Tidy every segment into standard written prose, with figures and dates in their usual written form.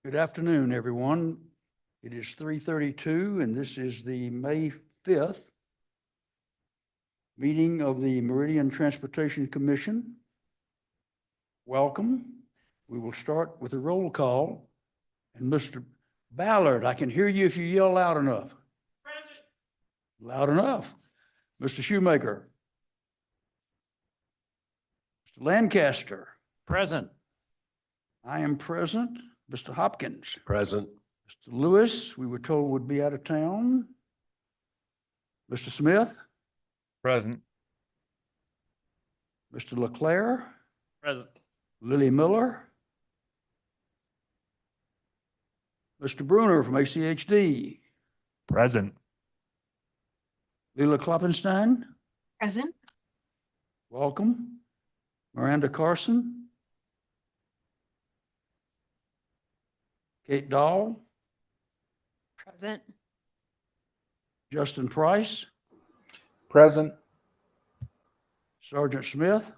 Good afternoon, everyone. It is 3:32, and this is the May 5th meeting of the Meridian Transportation Commission. Welcome. We will start with a roll call. And Mr. Ballard, I can hear you if you yell loud enough. Present. Loud enough. Mr. Shoemaker. Mr. Lancaster. Present. I am present. Mr. Hopkins. Present. Mr. Lewis, we were told would be out of town. Mr. Smith. Present. Mr. LeClaire. Present. Lily Miller. Mr. Bruner from ACHD. Present. Leila Kloppenstein. Present. Welcome. Miranda Carson. Kate Dahl. Present. Justin Price. Present. Sergeant Smith.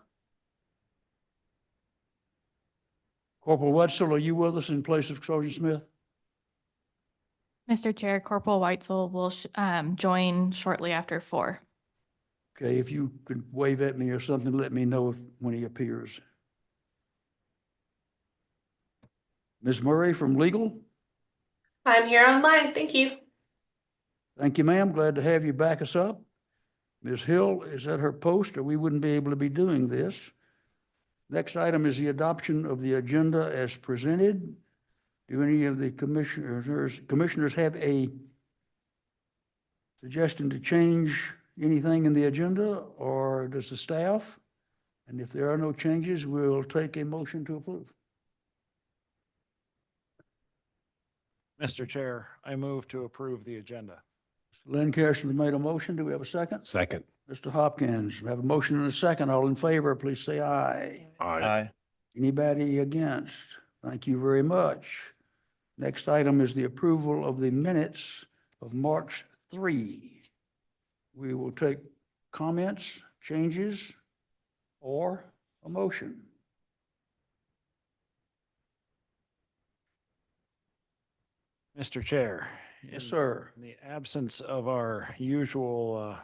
Corporal Wetzel, are you with us in place of Sergeant Smith? Mr. Chair, Corporal Weitzel will join shortly after 4. Okay, if you could wave at me or something, let me know when he appears. Ms. Murray from Legal. I'm here online. Thank you. Thank you, ma'am. Glad to have you back us up. Ms. Hill is at her post, or we wouldn't be able to be doing this. Next item is the adoption of the agenda as presented. Do any of the commissioners have a suggestion to change anything in the agenda, or does the staff? And if there are no changes, we'll take a motion to approve. Mr. Chair, I move to approve the agenda. Mr. Lancaster made a motion. Do we have a second? Second. Mr. Hopkins, we have a motion and a second. All in favor, please say aye. Aye. Anybody against? Thank you very much. Next item is the approval of the minutes of March 3. We will take comments, changes, or A motion. Mr. Chair. Yes, in- sir. In the absence of our usual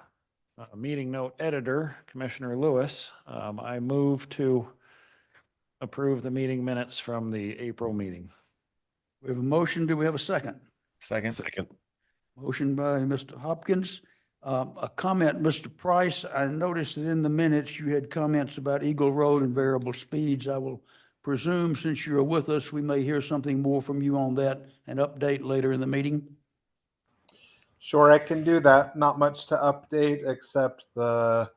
meeting note editor, Commissioner Lewis, I move to approve the meeting minutes from the April meeting. We have a motion. Do we have a second? Second. Motion by Mr. Hopkins. A comment, Mr. Price, I noticed that in the minutes you had comments about Eagle Road and variable speeds. I will presume since you're with us, we may hear something more from you on that and update later in the meeting. Sure, I can do that. Not much to update except the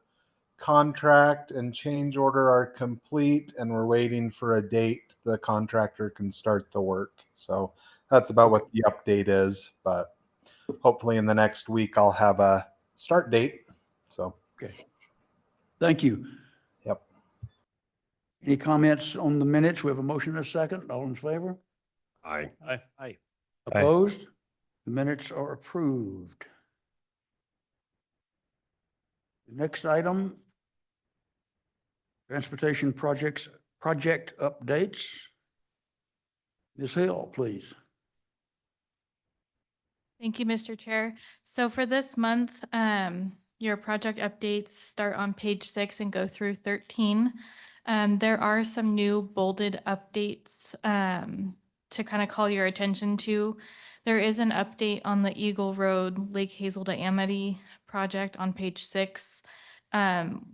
contract and change order are complete and we're waiting for a date the contractor can start the work. So that's about what the update is, but hopefully in the next week I'll have a start date. So, Okay. Thank you. yep. Any comments on the minutes? We have a motion and a second. All in favor? Aye. Aye. Opposed? The minutes are approved. The next item, transportation project updates. Ms. Hill, please. Thank you, Mr. Chair. So for this month, your project updates start on page 6 and go through 13. There are some new bolded updates to kind of call your attention to. There is an update on the Eagle Road, Lake Hazel to Amity project on page 6.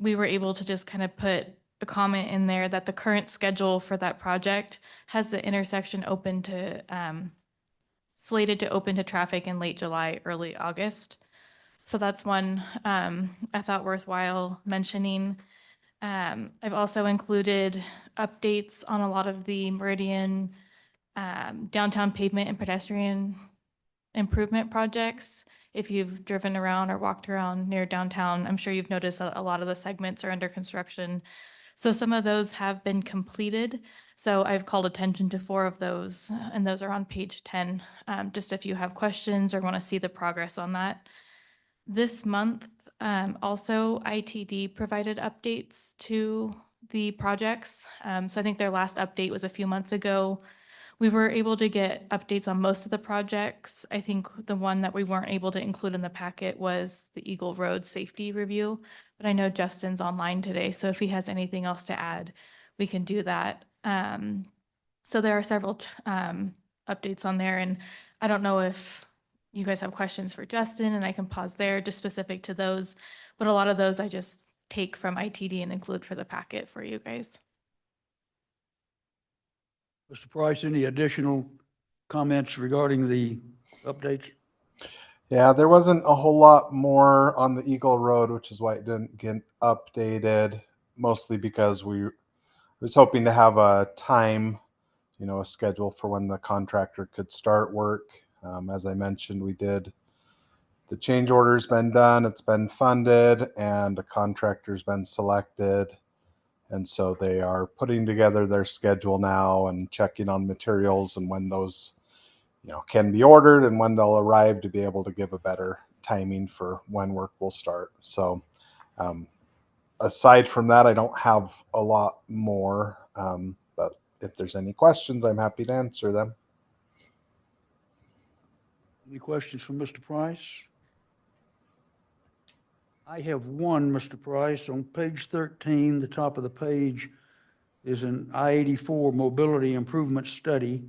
We were able to just kind of put a comment in there that the current schedule for that project has the intersection open to slated to open to traffic in late July, early August. So that's one I thought worthwhile mentioning. I've also included updates on a lot of the Meridian downtown pavement and pedestrian improvement projects. If you've driven around or walked around near downtown, I'm sure you've noticed that a lot of the segments are under construction. So some of those have been completed. So I've called attention to 4 of those, and those are on page 10. Just if you have questions or want to see the progress on that. This month, also ITD provided updates to the projects. So I think their last update was a few months ago. We were able to get updates on most of the projects. I think the one that we weren't able to include in the packet was the Eagle Road safety review, but I know Justin's online today, so if he has anything else to add, we can do that. So there are several updates on there, and I don't know if you guys have questions for Justin, and I can pause there, just specific to those, but a lot of those I just take from ITD and include for the packet for you guys. Mr. Price, any additional comments regarding the updates? Yeah, there wasn't a whole lot more on the Eagle Road, which is why it didn't get updated, mostly because we was hoping to have a time, a schedule for when the contractor could start work. As I mentioned, the change order's been done, it's been funded, and the contractor's been selected. And so they are putting together their schedule now and checking on materials and when those, can be ordered and when they'll arrive to be able to give a better timing for when work will start. So aside from that, I don't have a lot more. But if there's any questions, I'm happy to answer them. Any questions from Mr. Price? I have one, Mr. Price. On page 13, the top of the page is an I-84 mobility improvement study.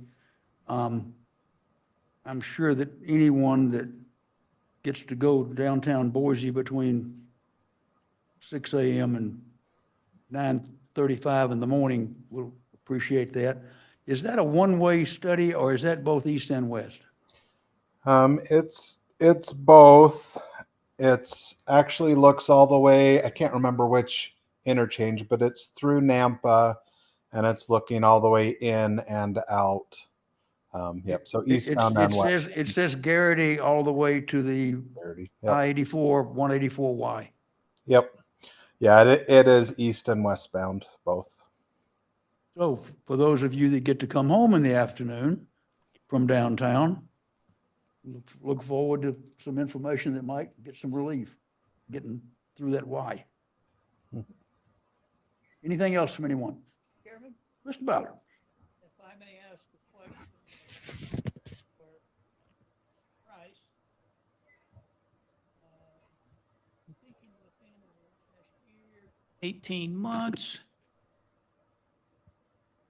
I'm sure that anyone that gets to go downtown Boise between 6 a.m. and 9:35 in the morning will appreciate that. Is that a one-way study or is that both east and west? It's both. It's actually looks all the way. I can't remember which interchange, but it's through Nampa, and it's looking all the way in and out. Yep. So eastbound and west. It says Garrity all the way to the Yep. I-84, 184Y. Yep. Yeah, it is east and westbound both. So for those of you that get to come home in the afternoon from downtown, look forward to some information that might get some relief getting through that Y. Anything else from anyone? Chairman, Mr. Ballard? if I may ask a question for Price. I'm thinking within the last year, 18 months,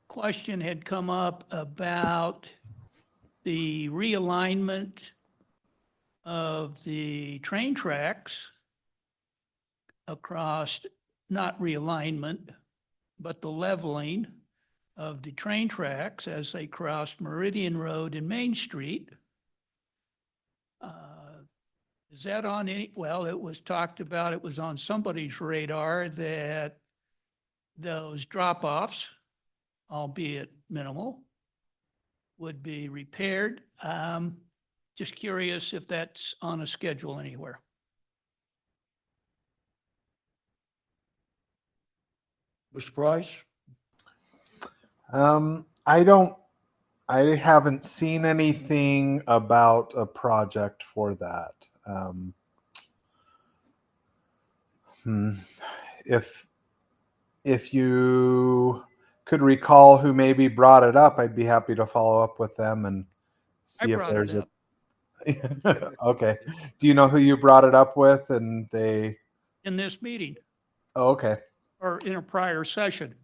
question had come up about the realignment of the train tracks across, not realignment, but the leveling of the train tracks as they crossed Meridian Road and Main Street. Is that on any, well, it was talked about, it was on somebody's radar that those drop-offs, albeit minimal, would be repaired. Just curious if that's on a schedule anywhere. Mr. Price? I haven't seen anything about a project for that. If you could recall who maybe brought it up, I'd be happy to follow up with them and see if brought it there's up. Okay. Do you know who you brought it up with? And they. In this meeting Oh, okay. or in a prior session,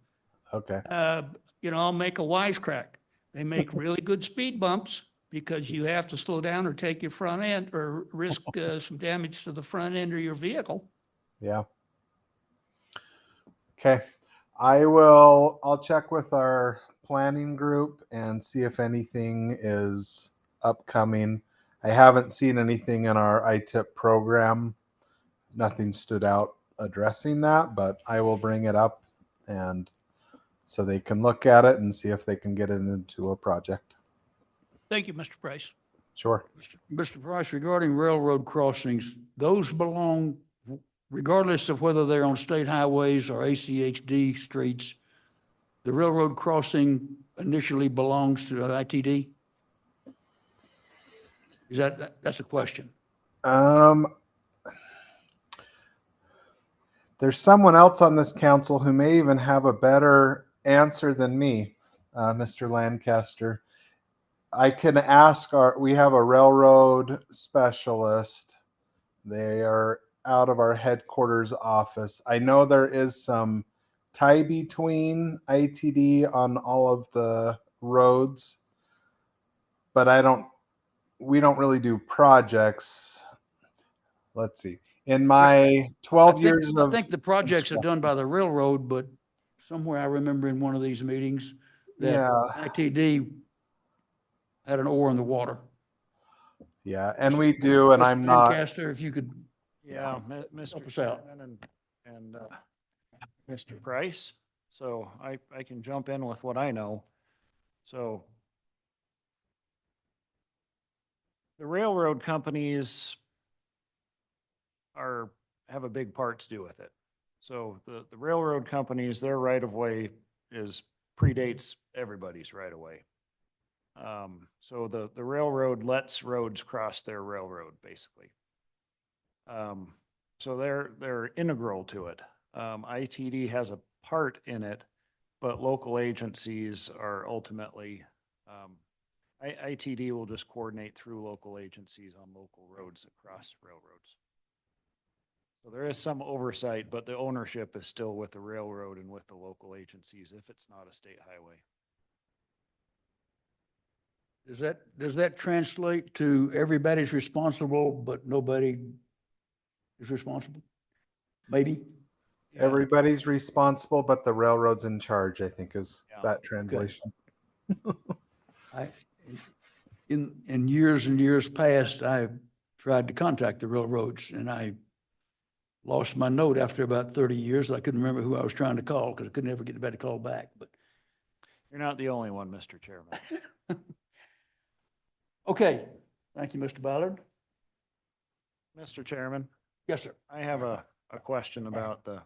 Okay. I'll make a wisecrack. They make really good speed bumps because you have to slow down or take your front end or risk some damage to the front end of your vehicle. Yeah. Okay. I'll check with our planning group and see if anything is upcoming. I haven't seen anything in our ITIP program. Nothing stood out addressing that, but I will bring it up and so they can look at it and see if they can get it into a project. Thank you, Mr. Price. Sure. Mr. Price, regarding railroad crossings, those belong, regardless of whether they're on state highways or ACHD streets, the railroad crossing initially belongs to ITD? Is that's a question? There's someone else on this council who may even have a better answer than me, Mr. Lancaster. I can ask we have a railroad specialist. They are out of our headquarters office. I know there is some tie between ITD on all of the roads, but we don't really do projects. Let's see. In my 12 years I of. think the projects are done by the railroad, but somewhere I remember in one of these meetings that Yeah. ITD had an oar in the water. Yeah, and we do, and Mr. I'm not. Lancaster, if you could, Yeah, Help Mr. us out. Chairman and Mr. Price. So I can jump in with what I know. So the railroad companies have a big part to do with it. So the railroad companies, their right of way predates everybody's right of way. So the railroad lets roads cross their railroad, basically. So they're integral to it. ITD has a part in it, but local agencies are ultimately, ITD will just coordinate through local agencies on local roads that cross railroads. So there is some oversight, but the ownership is still with the railroad and with the local agencies if it's not a state highway. does that translate to everybody's responsible, but nobody is responsible? Maybe? Yeah. Everybody's responsible, but the railroad's in charge, I think is Yeah. that translation. In years and years past, I tried to contact the railroads and I lost my note after about 30 years. I couldn't remember who I was trying to call because I could never get anybody to call back, but. You're not the only one, Mr. Chairman. Okay, thank you, Mr. Ballard. Mr. Chairman, Yes, sir. I have a question about the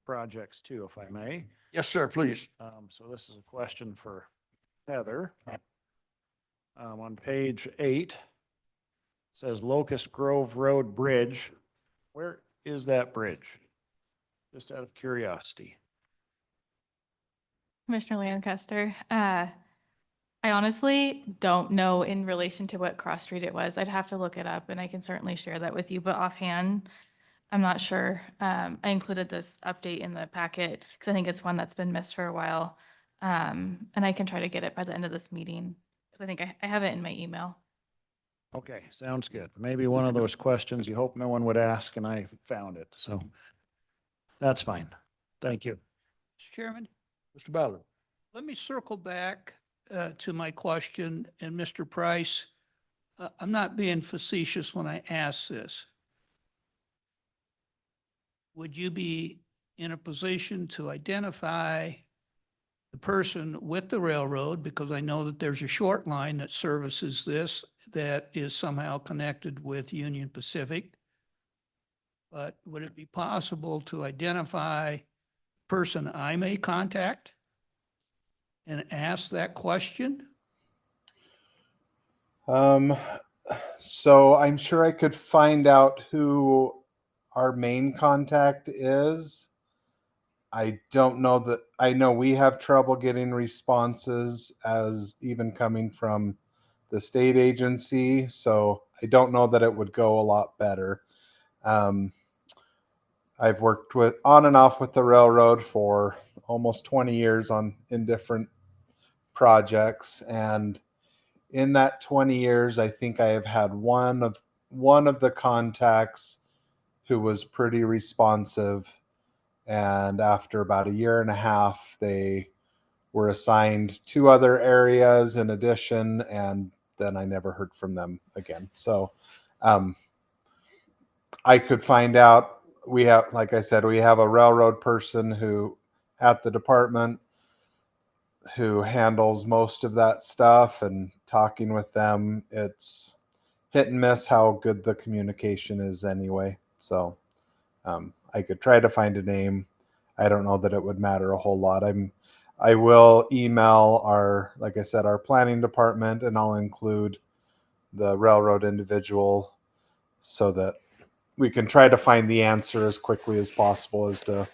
projects too, if I may. Yes, sir, please. So this is a question for Heather. On page 8, says Locust Grove Road Bridge. Where is that bridge? Just out of curiosity. Commissioner Lancaster. I honestly don't know in relation to what cross street it was. I'd have to look it up and I can certainly share that with you, but offhand, I'm not sure. I included this update in the packet because I think it's one that's been missed for a while. And I can try to get it by the end of this meeting because I think I have it in my email. Okay, sounds good. Maybe one of those questions you hope no one would ask and I found it, so that's fine. Thank you. Mr. Chairman, Mr. Ballard. let me circle back to my question. And Mr. Price, I'm not being facetious when I ask this. Would you be in a position to identify the person with the railroad? Because I know that there's a short line that services this that is somehow connected with Union Pacific. But would it be possible to identify the person I may contact and ask that question? So I'm sure I could find out who our main contact is. I don't know that I know we have trouble getting responses as even coming from the state agency. So I don't know that it would go a lot better. I've worked with on and off with the railroad for almost 20 years in different projects, and in that 20 years, I think I have had one of the contacts who was pretty responsive. And after about a year and a half, they were assigned 2 other areas in addition, and then I never heard from them again. So I could find out. We have, like I said, we have a railroad person who at the department who handles most of that stuff, and talking with them, it's hit and miss how good the communication is anyway. So I could try to find a name. I don't know that it would matter a whole lot. I will email like I said, our planning department, and I'll include the railroad individual so that we can try to find the answer as quickly as possible as to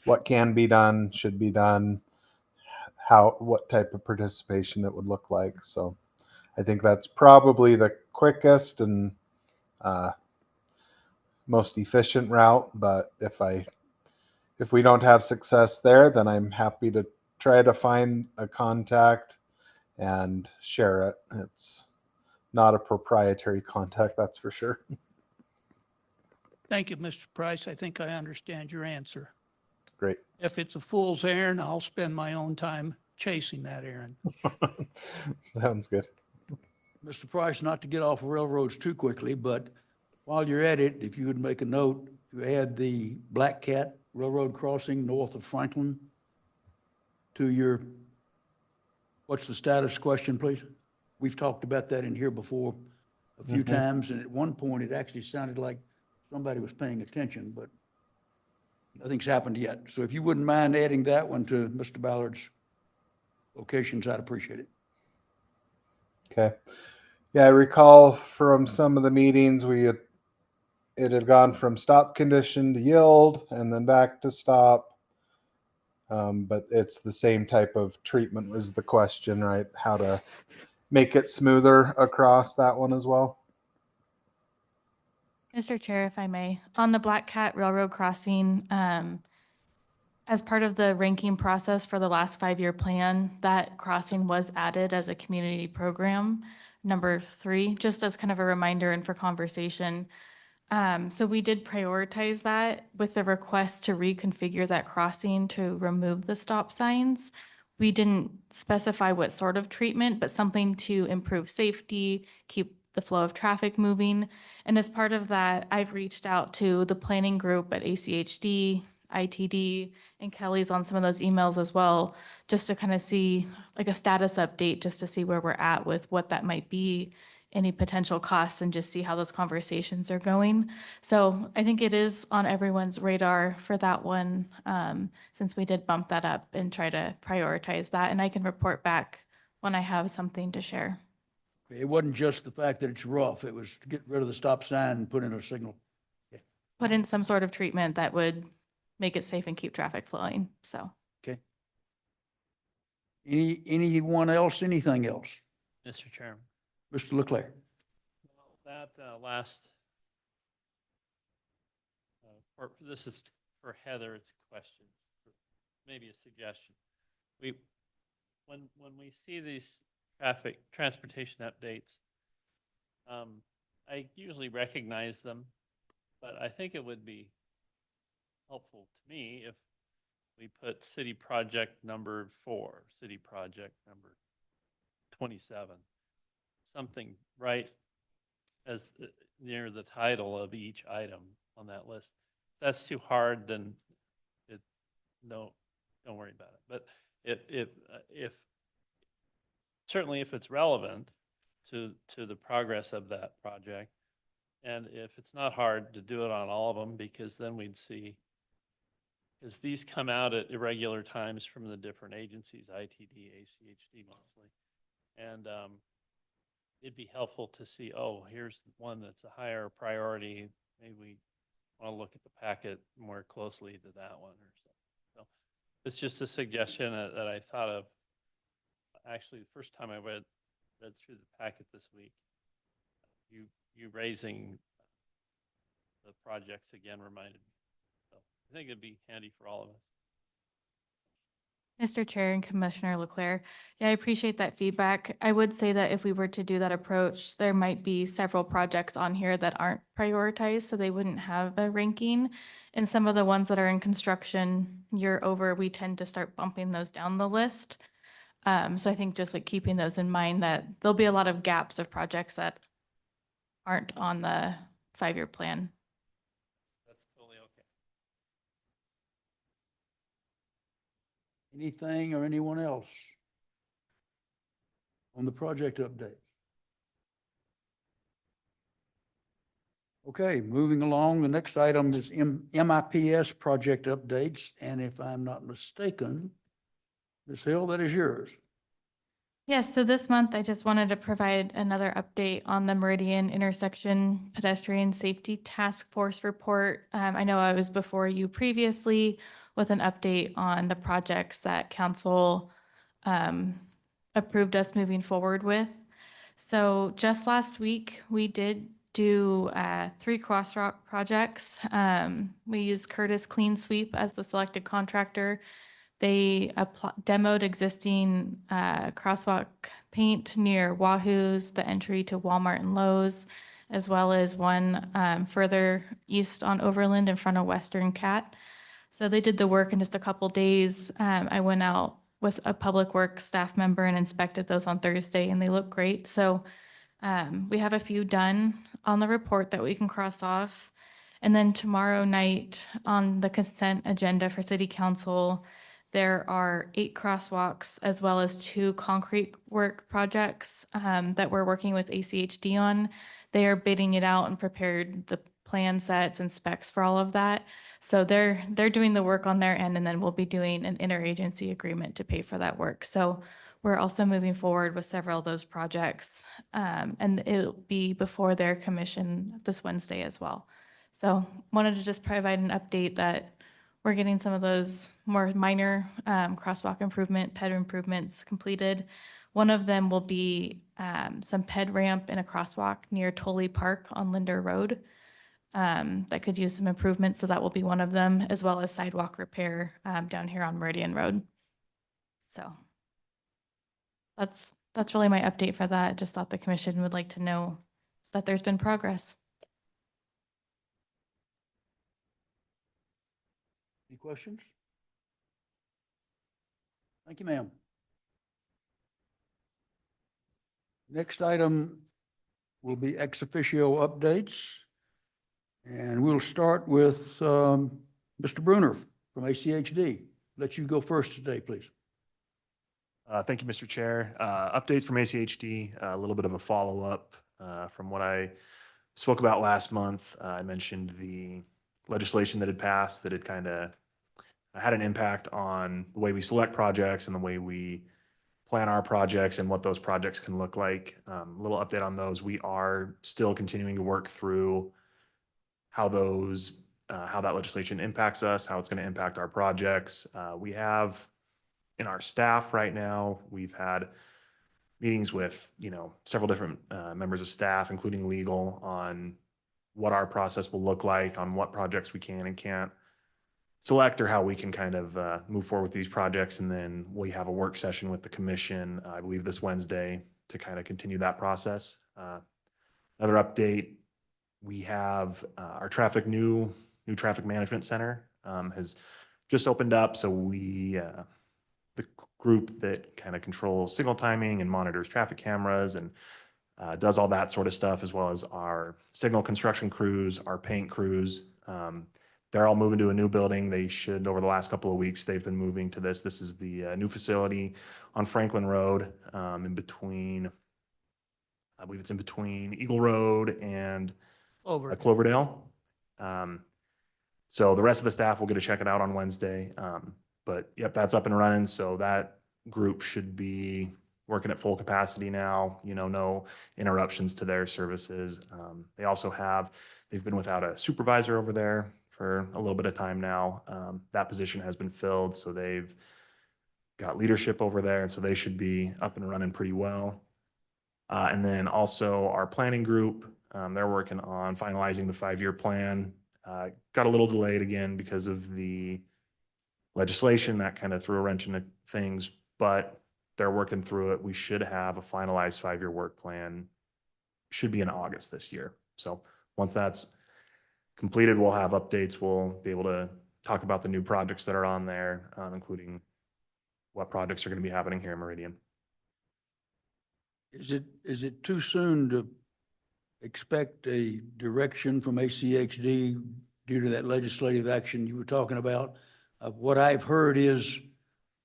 what can be done, should be done, what type of participation it would look like. So I think that's probably the quickest and most efficient route. But if we don't have success there, then I'm happy to try to find a contact and share it. It's not a proprietary contact, that's for sure. Thank you, Mr. Price. I think I understand your answer. Great. If it's a fool's errand, I'll spend my own time chasing that errand. Sounds good. Mr. Price, not to get off of railroads too quickly, but while you're at it, if you would make a note to add the Black Cat Railroad crossing north of Franklin to your, what's the status question, please? We've talked about that in here before a few times, and at one point, it actually sounded like somebody was paying attention, but nothing's happened yet. So if you wouldn't mind adding that one to Mr. Ballard's locations, I'd appreciate it. Okay. Yeah, I recall from some of the meetings it had gone from stop condition to yield and then back to stop. But it's the same type of treatment was the question, right? How to make it smoother across that one as well. Mr. Chair, if I may, on the Black Cat Railroad crossing, as part of the ranking process for the last 5-year plan, that crossing was added as a community program, number 3, just as kind of a reminder and for conversation. So we did prioritize that with the request to reconfigure that crossing to remove the stop signs. We didn't specify what sort of treatment, but something to improve safety, keep the flow of traffic moving. And as part of that, I've reached out to the planning group at ACHD, ITD, and Kelly's on some of those emails as well, just to kind of see like a status update, just to see where we're at with what that might be, any potential costs, and just see how those conversations are going. So I think it is on everyone's radar for that one, since we did bump that up and try to prioritize that. And I can report back when I have something to share. It wasn't just the fact that it's rough. It was to get rid of the stop sign and put in a signal. Put in some sort of treatment that would make it safe and keep traffic flowing, so. Okay, Anyone else, anything else? Mr. Chairman. Mr. Leclerc? That last, this is for Heather's question, maybe a suggestion. When we see these transportation updates, I usually recognize them, but I think it would be helpful to me if we put city project number 4, city project number 27, something right as near the title of each item on that list. If that's too hard, then don't worry about it. But if certainly if it's relevant to the progress of that project, and if it's not hard to do it on all of them, because then we'd see, as these come out at irregular times from the different agencies, ITD, ACHD mostly, and it'd be helpful to see, oh, here's one that's a higher priority. Maybe we want to look at the packet more closely to that one or something. So it's just a suggestion that I thought of. Actually, the first time I read through the packet this week, you raising the projects again reminded me. So I think it'd be handy for all of us. Mr. Chair and Commissioner Leclerc, yeah, I appreciate that feedback. I would say that if we were to do that approach, there might be several projects on here that aren't prioritized, so they wouldn't have a ranking. And some of the ones that are in construction year over, we tend to start bumping those down the list. So I think just like keeping those in mind, that there'll be a lot of gaps of projects that aren't on the 5-year plan. That's totally okay. Anything or anyone else on the project update? Okay, moving along, the next item is MIPS project updates, and if I'm not mistaken, Ms. Hill, that is yours. Yes, so this month I just wanted to provide another update on the Meridian Intersection Pedestrian Safety Task Force report. I know I was before you previously with an update on the projects that council approved us moving forward with. So just last week, we did do 3 crosswalk projects. We used Curtis Clean Sweep as the selected contractor. They demoed existing crosswalk paint near Wahoo's, the entry to Walmart and Lowe's, as well as one further east on Overland in front of Western Cat. So they did the work in just a couple days. I went out with a public works staff member and inspected those on Thursday, and they look great. So we have a few done on the report that we can cross off. And then tomorrow night on the consent agenda for City Council, there are 8 crosswalks as well as 2 concrete work projects that we're working with ACHD on. They are bidding it out and prepared the plan sets and specs for all of that. So they're doing the work on their end, and then we'll be doing an interagency agreement to pay for that work. So we're also moving forward with several of those projects, and it'll be before their commission this Wednesday as well. So wanted to just provide an update that we're getting some of those more minor crosswalk improvement, ped improvements completed. One of them will be some ped ramp in a crosswalk near Tolley Park on Linder Road that could use some improvements. So that will be one of them, as well as sidewalk repair down here on Meridian Road. So that's really my update for that. Just thought the commission would like to know that there's been progress. Any questions? Thank you, ma'am. Next item will be ex officio updates. And we'll start with Mr. Bruner from ACHD. Let you go first today, please. Thank you, Mr. Chair. Updates from ACHD, a little bit of a follow-up from what I spoke about last month. I mentioned the legislation that had passed that had kind of had an impact on the way we select projects and the way we plan our projects and what those projects can look like. A little update on those. We are still continuing to work through how that legislation impacts us, how it's going to impact our projects. We have in our staff right now. We've had meetings with, several different members of staff, including legal, on what our process will look like, on what projects we can and can't select, or how we can kind of move forward with these projects. And then we have a work session with the commission, I believe this Wednesday, to kind of continue that process. Another update, we have our new traffic management center has just opened up. So the group that kind of controls signal timing and monitors traffic cameras and does all that sort of stuff, as well as our signal construction crews, our paint crews. They're all moving to a new building. They should, over the last couple of weeks, they've been moving to this. This is the new facility on Franklin Road, I believe it's in between Eagle Road and Over. Cloverdale. So the rest of the staff will get to check it out on Wednesday. But yep, that's up and running. So that group should be working at full capacity now, no interruptions to their services. They've been without a supervisor over there for a little bit of time now. That position has been filled, so they've got leadership over there, and so they should be up and running pretty well. And then also our planning group, they're working on finalizing the 5-year plan. Got a little delayed again because of the legislation that kind of threw a wrench into things, but they're working through it. We should have a finalized 5-year work plan, should be in August this year. So once that's completed, we'll have updates. We'll be able to talk about the new projects that are on there, including what projects are going to be happening here in Meridian. Is it too soon to expect a direction from ACHD due to that legislative action you were talking about? What I've heard is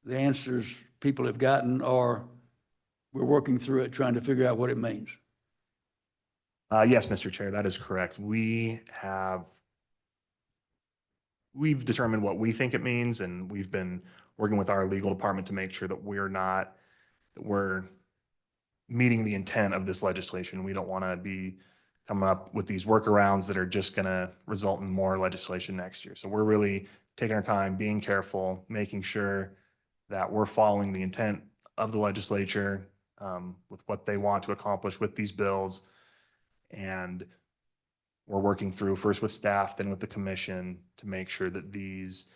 the answers people have gotten are, we're working through it, trying to figure out what it means. Yes, Mr. Chair, that is correct. We've determined what we think it means, and we've been working with our legal department to make sure that we're meeting the intent of this legislation. We don't want to be coming up with these workarounds that are just going to result in more legislation next year. So we're really taking our time, being careful, making sure that we're following the intent of the legislature with what they want to accomplish with these bills. And we're working through first with staff, then with the commission to make sure that these,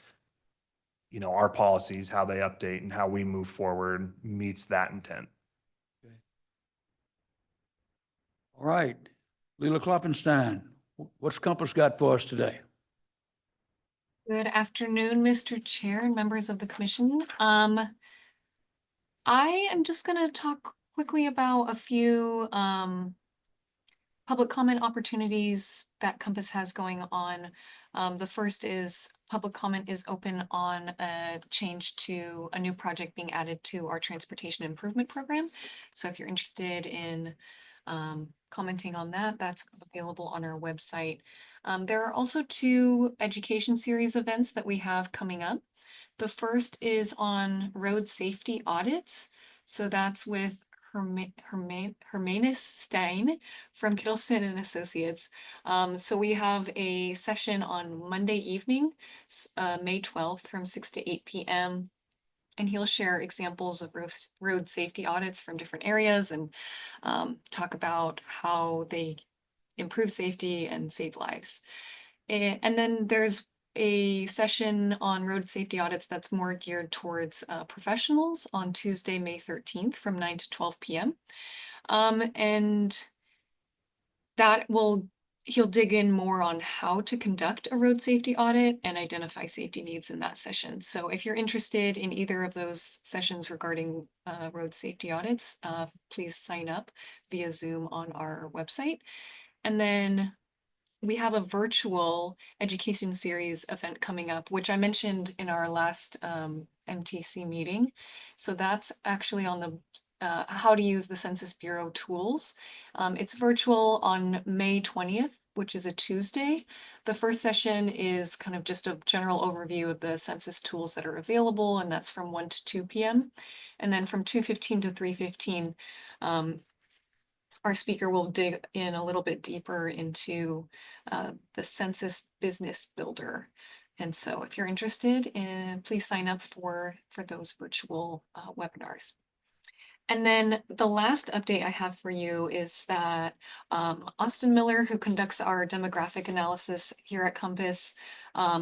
our policies, how they update and how we move forward meets that intent. Okay. All right, Leila Klopfenstein, what's Compass got for us today? Good afternoon, Mr. Chair and members of the commission. I am just going to talk quickly about a few public comment opportunities that Compass has going on. The first is public comment is open on a change to a new project being added to our transportation improvement program. So if you're interested in commenting on that, that's available on our website. There are also 2 education series events that we have coming up. The first is on road safety audits. So that's with Hermanus Stein from Kittleson and Associates. So we have a session on Monday evening, May 12th from 6 to 8 p.m. And he'll share examples of road safety audits from different areas and talk about how they improve safety and save lives. And then there's a session on road safety audits that's more geared towards professionals on Tuesday, May 13th from 9 to 12 p.m. And that he'll dig in more on how to conduct a road safety audit and identify safety needs in that session. So if you're interested in either of those sessions regarding road safety audits, please sign up via Zoom on our website. And then we have a virtual education series event coming up, which I mentioned in our last MTC meeting. So that's actually on the how to use the Census Bureau tools. It's virtual on May 20th, which is a Tuesday. The first session is kind of just a general overview of the census tools that are available, and that's from 1 to 2 p.m. And then from 2:15 to 3:15, our speaker will dig in a little bit deeper into the Census Business Builder And so if you're interested, please sign up for those virtual webinars. And then the last update I have for you is that Austin Miller, who conducts our demographic analysis here at Compass,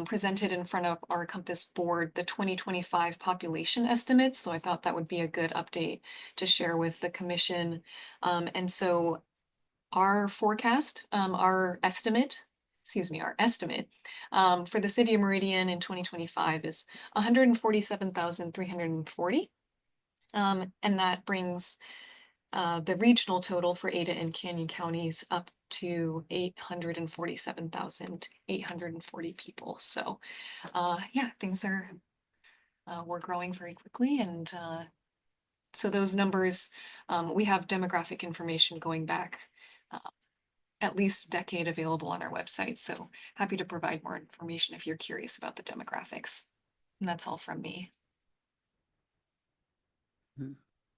presented in front of our Compass board the 2025 population estimates. So I thought that would be a good update to share with the commission. And so our forecast, our estimate for the city of Meridian in 2025 is 147,340. And that brings the regional total for Ada and Canyon counties up to 847,840 people. So yeah, things are, we're growing very quickly. And so those numbers, we have demographic information going back at least a decade available on our website. So happy to provide more information if you're curious about the demographics. And that's all from me.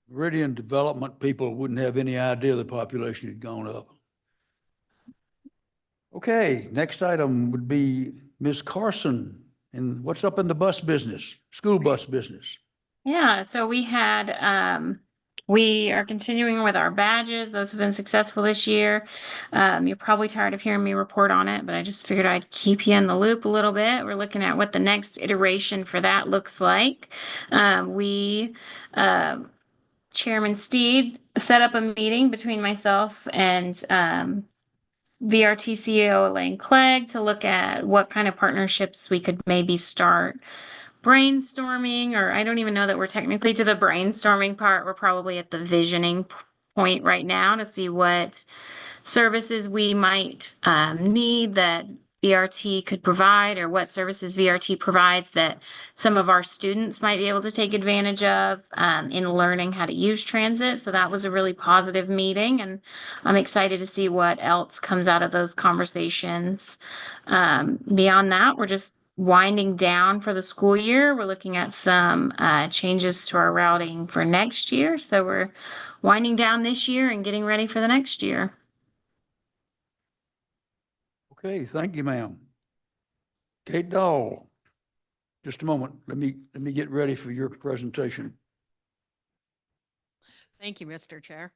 Meridian development people wouldn't have any idea the population had gone up. Okay, next item would be Ms. Carson. And what's up in the bus business, school bus business? Yeah, so we are continuing with our badges. Those have been successful this year. You're probably tired of hearing me report on it, but I just figured I'd keep you in the loop a little bit. We're looking at what the next iteration for that looks like. Chairman Steed set up a meeting between myself and VRT CEO Elaine Clegg to look at what kind of partnerships we could maybe start brainstorming, or I don't even know that we're technically to the brainstorming part. We're probably at the visioning point right now to see what services we might need that VRT could provide, or what services VRT provides that some of our students might be able to take advantage of in learning how to use transit. So that was a really positive meeting, and I'm excited to see what else comes out of those conversations. Beyond that, we're just winding down for the school year. We're looking at some changes to our routing for next year. So we're winding down this year and getting ready for the next year. Okay, thank you, ma'am. Kate Dahl, just a moment. Let me get ready for your presentation. Thank you, Mr. Chair.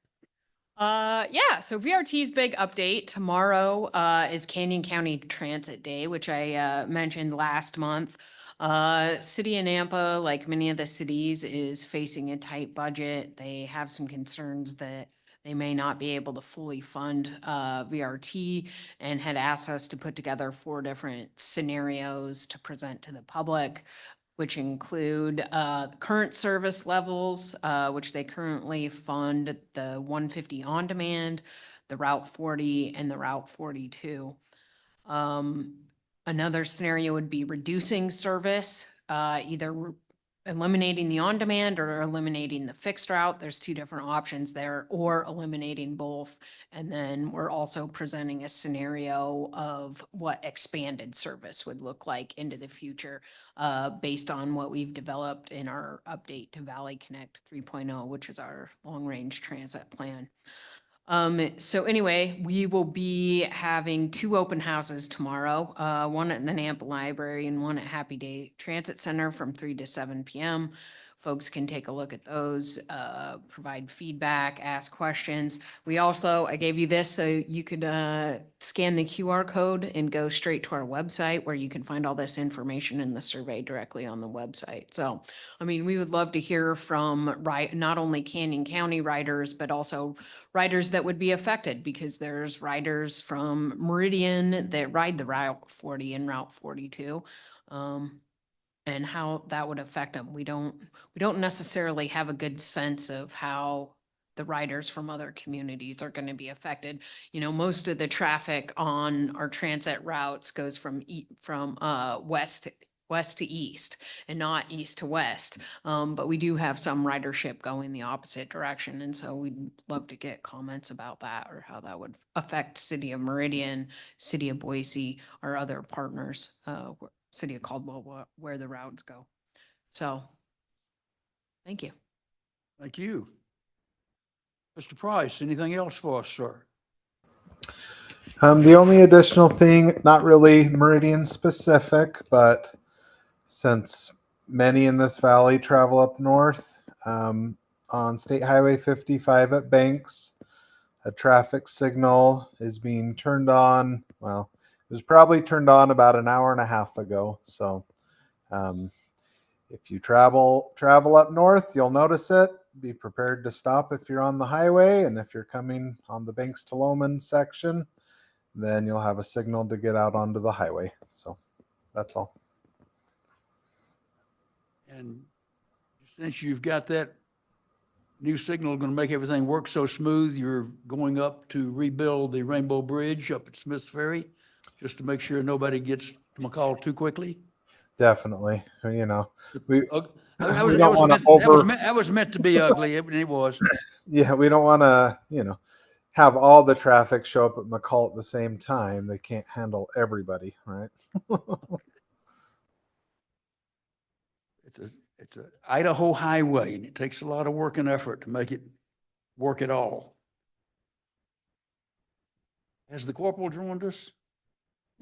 Yeah, so VRT's big update tomorrow is Canyon County Transit Day, which I mentioned last month. City of Nampa, like many of the cities, is facing a tight budget. They have some concerns that they may not be able to fully fund VRT, and had asked us to put together 4 different scenarios to present to the public, which include current service levels, which they currently fund the 150 on demand, the Route 40, and the Route 42. Another scenario would be reducing service, either eliminating the on demand or eliminating the fixed route. There's 2 different options there, or eliminating both. And then we're also presenting a scenario of what expanded service would look like into the future, based on what we've developed in our update to Valley Connect 3.0, which is our long-range transit plan. So anyway, we will be having 2 open houses tomorrow, one at the Nampa Library and one at Happy Day Transit Center from 3 to 7 p.m. Folks can take a look at those, provide feedback, ask questions. We also, I gave you this so you could scan the QR code and go straight to our website, where you can find all this information in the survey directly on the website. So, I mean, we would love to hear from not only Canyon County riders, but also riders that would be affected, because there's riders from Meridian that ride the Route 40 and Route 42. And how that would affect them. We don't necessarily have a good sense of how the riders from other communities are going to be affected. You know, most of the traffic on our transit routes goes from west to east and not east to west. But we do have some ridership going the opposite direction. And so we'd love to get comments about that, or how that would affect City of Meridian, City of Boise, or other partners, City of Caldwell, where the routes go. So, thank you. Thank you. Mr. Price, anything else for us, sir? The only additional thing, not really Meridian specific, but since many in this valley travel up north, on State Highway 55 at Banks, a traffic signal is being turned on. Well, it was probably turned on about an hour and a half ago. So, if you travel up north, you'll notice it. Be prepared to stop if you're on the highway, and if you're coming on the Banks to Loman section, then you'll have a signal to get out onto the highway. So that's all. And since you've got that new signal going to make everything work so smooth, you're going up to rebuild the Rainbow Bridge up at Smith's Ferry, just to make sure nobody gets to McCall too quickly. Definitely. You know, we, That we was, don't want to that was meant to be ugly, it was. yeah, we don't want to, have all the traffic show up at McCall at the same time. They can't handle everybody, right? It's a Idaho highway, and it takes a lot of work and effort to make it work at all. Has the corporal joined us?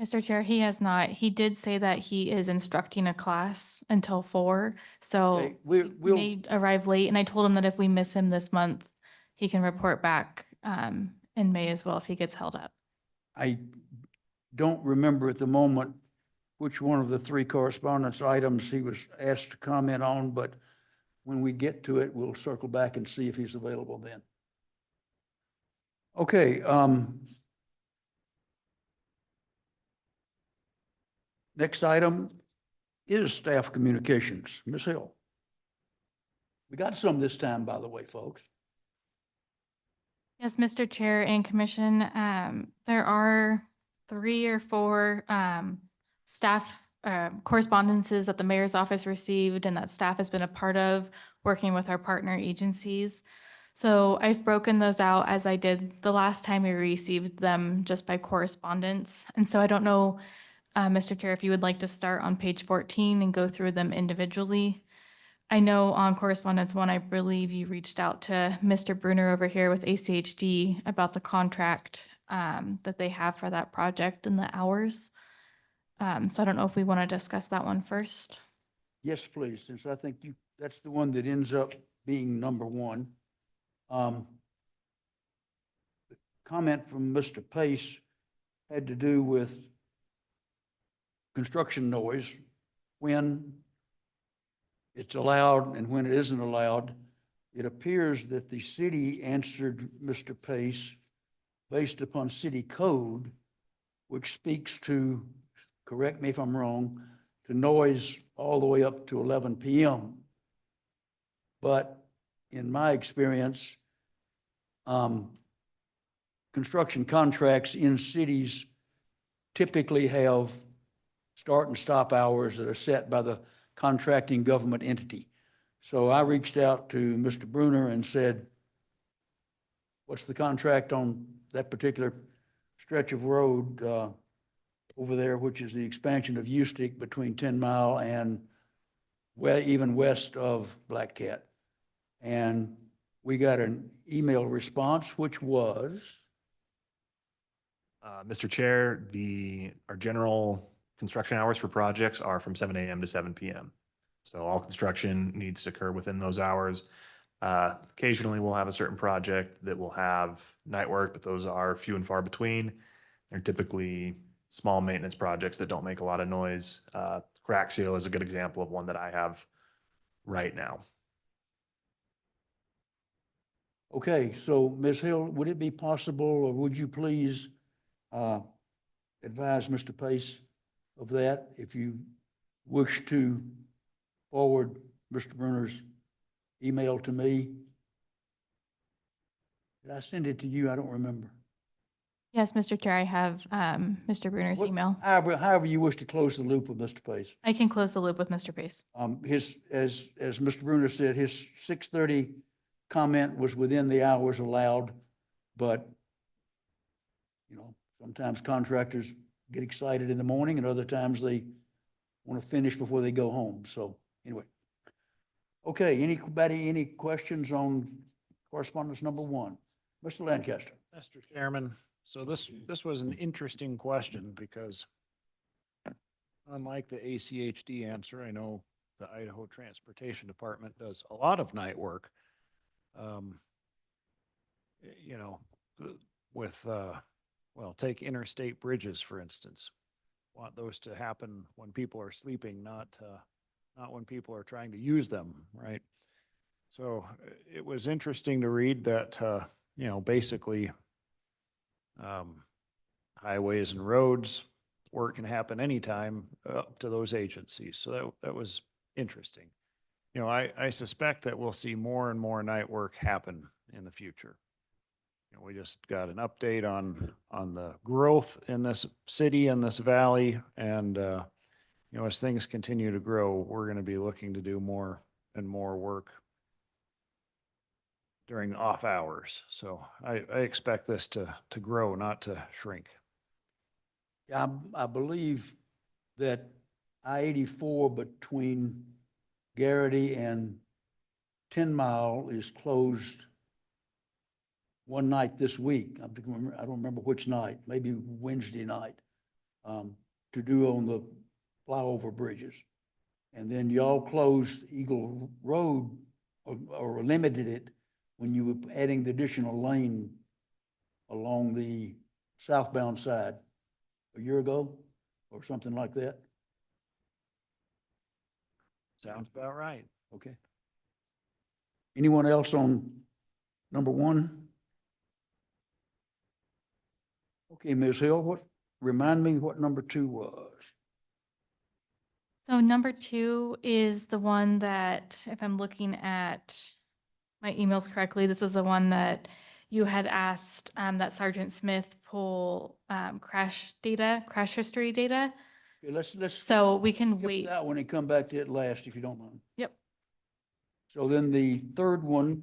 Mr. Chair, he has not. He did say that he is instructing a class until 4, so Okay, he we'll, may arrive late. And I told him that if we miss him this month, he can report back in May as well if he gets held up. I don't remember at the moment which one of the 3 correspondence items he was asked to comment on, but when we get to it, we'll circle back and see if he's available then. Okay, next item is staff communications. Ms. Hill. We got some this time, by the way, folks. Yes, Mr. Chair and Commission, there are 3 or 4 staff correspondences that the mayor's office received and that staff has been a part of working with our partner agencies. So I've broken those out as I did the last time we received them, just by correspondence. And so I don't know, Mr. Chair, if you would like to start on page 14 and go through them individually. I know on correspondence 1, I believe you reached out to Mr. Bruner over here with ACHD about the contract that they have for that project and the hours. So I don't know if we want to discuss that one first. Yes, please, since I think that's the one that ends up being number 1. The comment from Mr. Pace had to do with construction noise, when it's allowed and when it isn't allowed. It appears that the city answered Mr. Pace based upon city code, which speaks to, correct me if I'm wrong, to noise all the way up to 11 p.m. But in my experience, construction contracts in cities typically have start and stop hours that are set by the contracting government entity. So I reached out to Mr. Bruner and said, what's the contract on that particular stretch of road over there, which is the expansion of Ustick between 10 Mile and even west of Black Cat? And we got an email response, which was? Mr. Chair, our general construction hours for projects are from 7 a.m. to 7 p.m. So all construction needs to occur within those hours. Occasionally we'll have a certain project that will have night work, but those are few and far between. They're typically small maintenance projects that don't make a lot of noise. Crack seal is a good example of one that I have right now. Okay, so Ms. Hill, would it be possible, or would you please advise Mr. Pace of that if you wish to forward Mr. Bruner's email to me? Did I send it to you? I don't remember. Yes, Mr. Chair, I have Mr. Bruner's email. However you wish to close the loop with Mr. Pace. I can close the loop with Mr. Pace. As Mr. Bruner said, his 6:30 comment was within the hours allowed, but sometimes contractors get excited in the morning and other times they want to finish before they go home. So anyway. Okay, any questions on correspondence number 1? Mr. Lancaster. Mr. Chairman, So this was an interesting question because unlike the ACHD answer, I know the Idaho Transportation Department does a lot of night work. You know, with, well, take interstate bridges, for instance. Want those to happen when people are sleeping, not when people are trying to use them, right? So it was interesting to read that, you know, basically, highways and roads, work can happen anytime up to those agencies. So that was interesting. You know, I suspect that we'll see more and more night work happen in the future. You know, we just got an update on the growth in this city and this valley. And, you know, as things continue to grow, we're going to be looking to do more and more work during off hours. So I expect this to grow, not to shrink. Yeah, I believe that I-84 between Garrity and 10 Mile is closed one night this week. I don't remember which night, maybe Wednesday night, to do on the flyover bridges. And then y'all closed Eagle Road or limited it when you were adding the additional lane along the southbound side a year ago or something like that. Sounds about right. Okay. Anyone else on number one? Okay, Ms. Hill, remind me what number two was. So number 2 is the one that, if I'm looking at my emails correctly, this is the one that you had asked that Sergeant Smith pull crash history data. Okay, let's So we can skip wait. that one and come back to it last, if you don't mind. Yep. So then the third one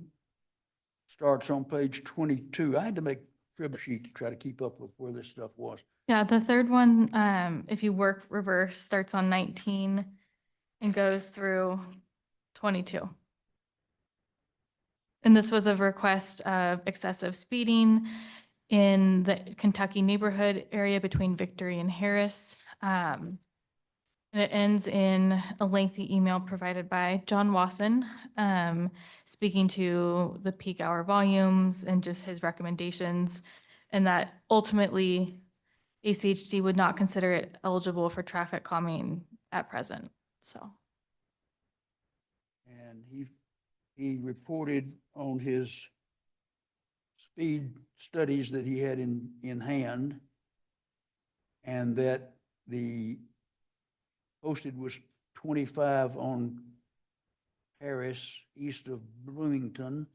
starts on page 22. I had to make a crib sheet to try to keep up with where this stuff was. Yeah, the third one, if you work reverse, starts on 19 and goes through 22. And this was a request of excessive speeding in the Kentucky neighborhood area between Victory and Harris. And it ends in a lengthy email provided by John Wasson, speaking to the peak hour volumes and just his recommendations, and that ultimately ACHD would not consider it eligible for traffic calming at present, so. And he reported on his speed studies that he had in hand, and that the posted was 25 on Harris east of Bloomington,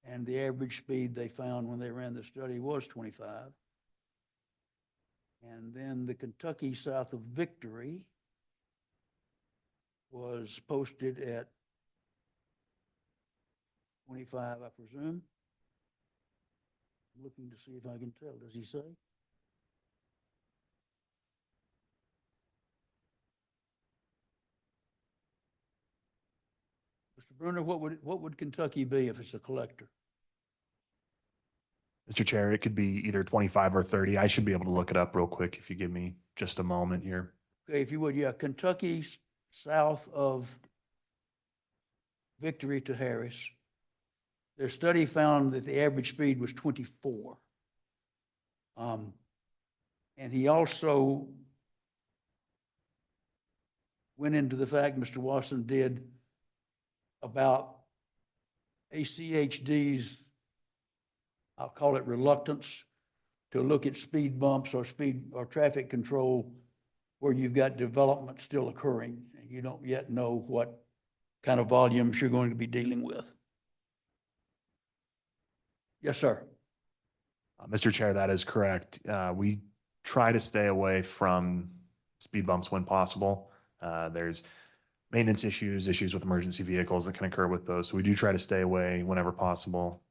and the average speed they found when they ran the study was 25. And then the Kentucky south of Victory was posted at 25, I presume. I'm looking to see if I can tell. Does he say? Mr. Bruner, what would Kentucky be if it's a collector? Mr. Chair, it could be either 25 or 30. I should be able to look it up real quick if you give me just a moment here. Okay, if you would, yeah, Kentucky south of Victory to Harris. Their study found that the average speed was 24. And he also went into the fact, Mr. Watson did, about ACHD's, I'll call it reluctance to look at speed bumps or speed or traffic control where you've got development still occurring and you don't yet know what kind of volumes you're going to be dealing with. Yes, sir. Mr. Chair, that is correct. We try to stay away from speed bumps when possible. There's maintenance issues with emergency vehicles that can occur with those. So we do try to stay away whenever possible.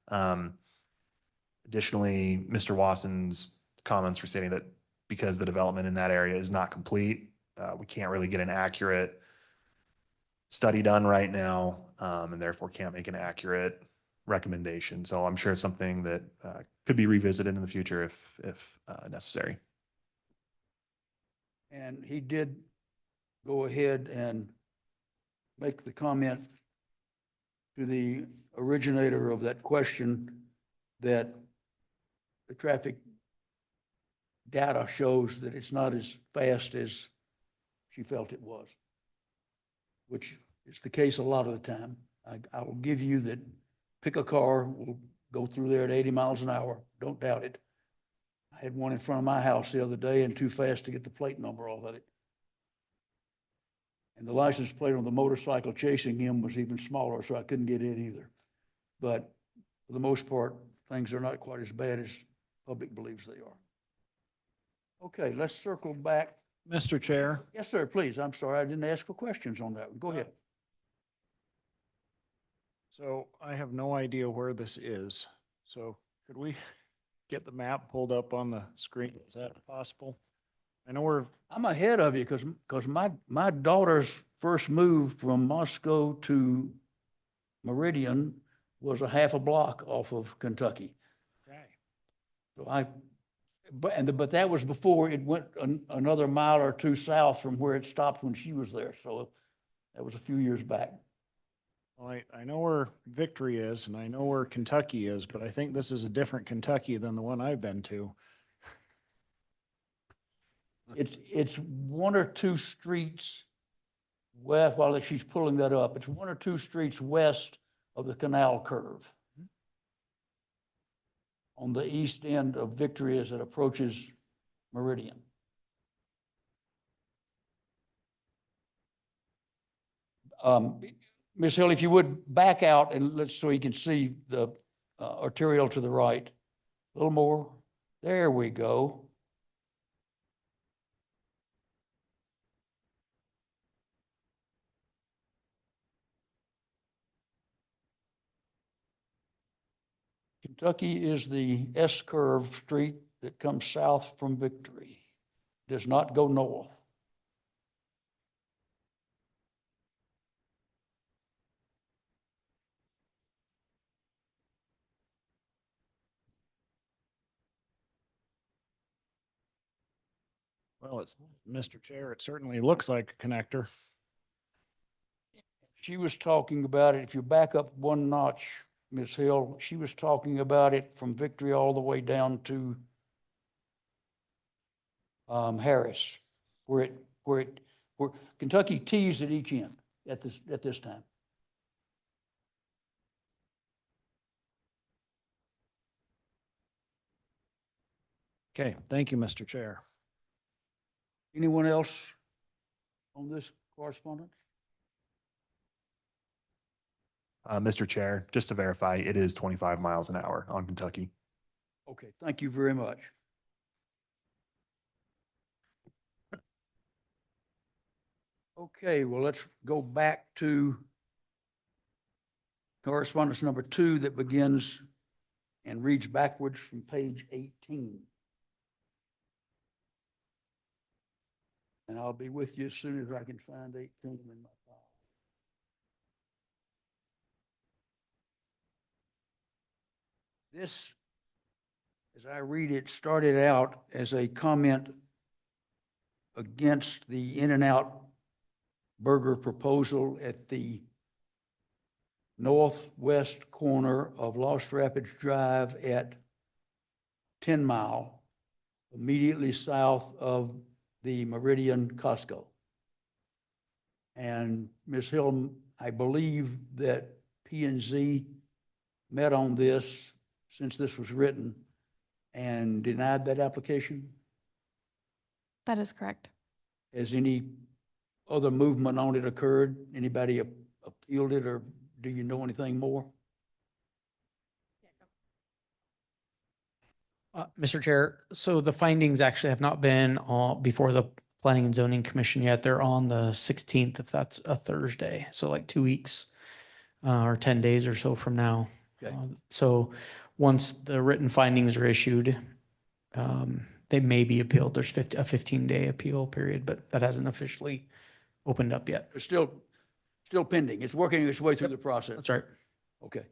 Additionally, Mr. Wasson's comments were stating that because the development in that area is not complete, we can't really get an accurate study done right now, and therefore can't make an accurate recommendation. So I'm sure it's something that could be revisited in the future if necessary. And he did go ahead and make the comment to the originator of that question that the traffic data shows that it's not as fast as she felt it was, which is the case a lot of the time. I will give you that. Pick a car, we'll go through there at 80 miles an hour. Don't doubt it. I had one in front of my house the other day and too fast to get the plate number off of it. And the license plate on the motorcycle chasing him was even smaller, so I couldn't get in either. But for the most part, things are not quite as bad as public believes they are. Okay, let's circle back. Mr. Chair, Yes, sir, please. I'm sorry, I didn't ask for questions on that. Go ahead. so I have no idea where this is. So could we get the map pulled up on the screen? Is that possible? I know we're, I'm ahead of you because my daughter's first move from Moscow to Meridian was a half a block off of Kentucky. okay. So but that was before it went another mile or two south from where it stopped when she was there. So that was a few years back. Well, I know where Victory is and I know where Kentucky is, but I think this is a different Kentucky than the one I've been to. It's one or two streets west, while she's pulling that up, it's one or two streets west of the canal curve on the east end of Victory as it approaches Meridian. Ms. Hill, if you would back out and so you can see the arterial to the right. A little more. There we go. Kentucky is the S-curve street that comes south from Victory. Does not go north. Well, Mr. Chair, it certainly looks like a connector. She was talking about it, if you back up one notch, Ms. Hill, she was talking about it from Victory all the way down to Harris, where Kentucky tees at each end at this time. Okay, thank you, Mr. Chair. Anyone else on this correspondence? Mr. Chair, just to verify, it is 25 miles an hour on Kentucky. Okay, thank you very much. Okay, well, let's go back to correspondence number 2 that begins and reads backwards from page 18. And I'll be with you as soon as I can find 18 in my file. This, as I read it, started out as a comment against the In-N-Out Burger proposal at the northwest corner of Lost Rapids Drive at 10 Mile, immediately south of the Meridian Costco. And Ms. Hill, I believe that P&Z met on this since this was written and denied that application. That is correct. Has any other movement on it occurred? Anybody appealed it, or do you know anything more? Mr. Chair, so the findings actually have not been before the Planning and Zoning Commission yet. They're on the 16th, if that's a Thursday. So like 2 weeks or 10 days or so from now. Okay. So once the written findings are issued, they may be appealed. There's a 15-day appeal period, but that hasn't officially opened up yet. It's still pending. It's working its way through the process. That's right. Okay.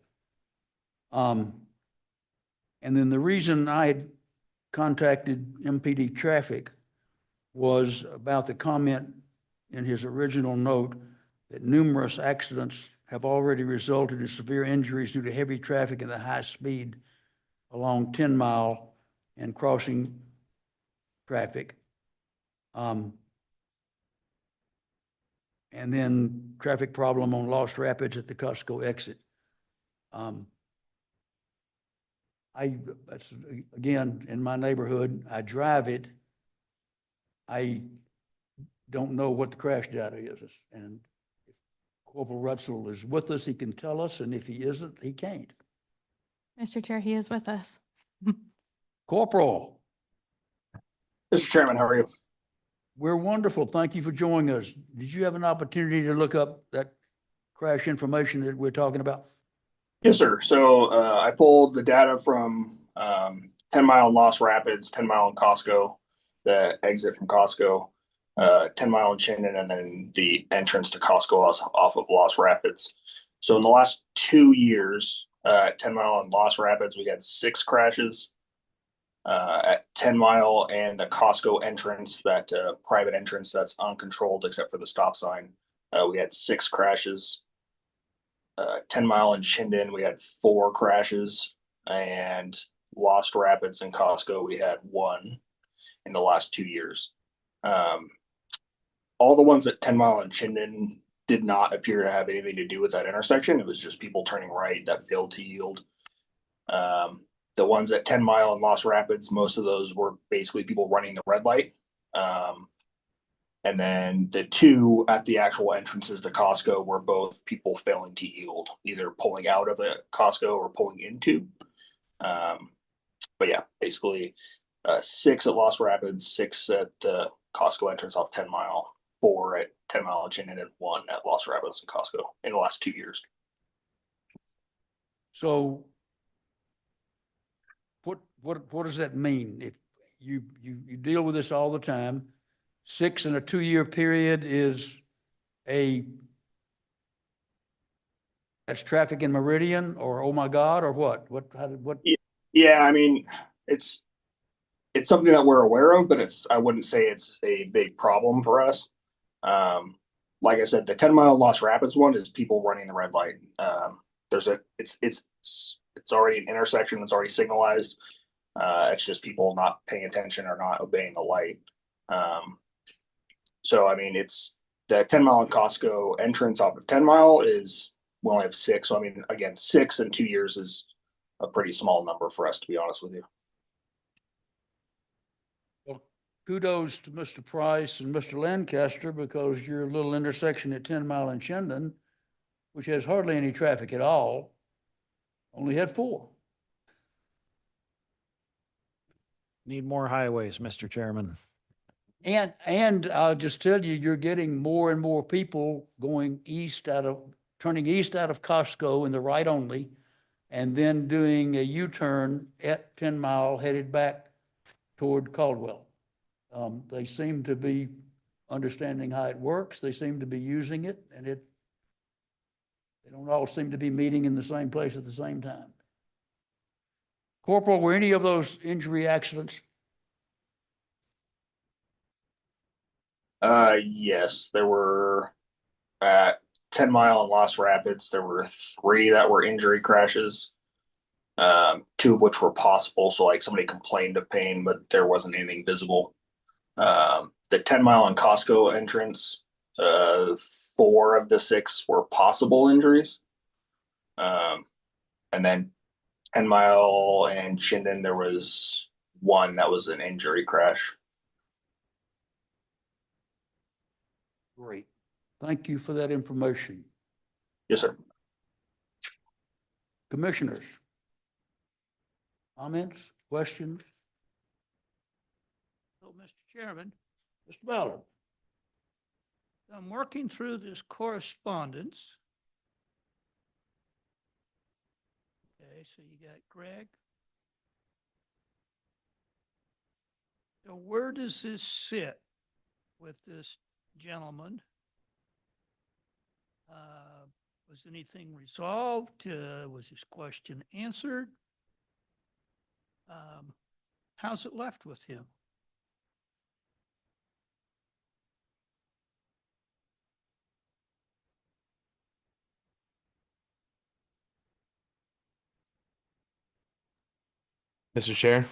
And then the reason I had contacted MPD Traffic was about the comment in his original note that numerous accidents have already resulted in severe injuries due to heavy traffic and the high speed along 10 Mile and crossing traffic. And then traffic problem on Lost Rapids at the Costco exit. That's again, in my neighborhood, I drive it. I don't know what the crash data is. And if Corporal Rutzel is with us, he can tell us, and if he isn't, he can't. Mr. Chair, he is with us. Corporal, Mr. Chairman, how are you? we're wonderful. Thank you for joining us. Did you have an opportunity to look up that crash information that we're talking about? Yes, sir. So I pulled the data from 10 Mile in Lost Rapids, 10 Mile in Costco, the exit from Costco, 10 Mile in Chinden, and then the entrance to Costco off of Lost Rapids. So in the last 2 years, 10 Mile in Lost Rapids, we had 6 crashes. At 10 Mile and the Costco entrance, that private entrance that's uncontrolled except for the stop sign, we had 6 crashes. 10 Mile in Chinden, we had 4 crashes, and Lost Rapids and Costco, we had 1 in the last 2 years. All the ones at 10 Mile and Chinden did not appear to have anything to do with that intersection. It was just people turning right that failed to yield. The ones at 10 Mile and Lost Rapids, most of those were basically people running the red light. And then the 2 at the actual entrances to Costco were both people failing to yield, either pulling out of the Costco or pulling into. But yeah, basically 6 at Lost Rapids, 6 at the Costco entrance off 10 Mile, 4 at 10 Mile and Chinden, and 1 at Lost Rapids and Costco in the last 2 years. So what does that mean? If you deal with this all the time, 6 in a 2-year period is that's traffic in Meridian, or oh my God, or what? What? Yeah, I mean, it's something that we're aware of, but I wouldn't say it's a big problem for us. Like I said, the 10 Mile Lost Rapids one is people running the red light. It's already an intersection that's already signalized. It's just people not paying attention or not obeying the light. So I mean, it's the 10 Mile and Costco entrance off of 10 Mile is we only have 6. So I mean, again, 6 in 2 years is a pretty small number for us, to be honest with you. Well, kudos to Mr. Price and Mr. Lancaster, because your little intersection at 10 Mile and Chinden, which has hardly any traffic at all, only had 4. Need more highways, Mr. Chairman. And I'll just tell you, you're getting more and more people turning east out of Costco in the right only, and then doing a U-turn at 10 Mile headed back toward Caldwell. They seem to be understanding how it works. They seem to be using it, and they don't all seem to be meeting in the same place at the same time. Corporal, were any of those injury accidents? Yes, there were at 10 Mile and Lost Rapids, there were 3 that were injury crashes. 2 of which were possible. So like somebody complained of pain, but there wasn't anything visible. The 10 Mile and Costco entrance, 4 of the 6 were possible injuries. And then 10 Mile and Chinden, there was 1 that was an injury crash. Great. Thank you for that information. Yes, sir. Commissioners, comments, questions? So, Mr. Chairman, Mr. Ballard. I'm working through this correspondence. Okay, so you got Greg. So where does this sit with this gentleman? Was anything resolved? Was his question answered? How's it left with him? Mr. Chair.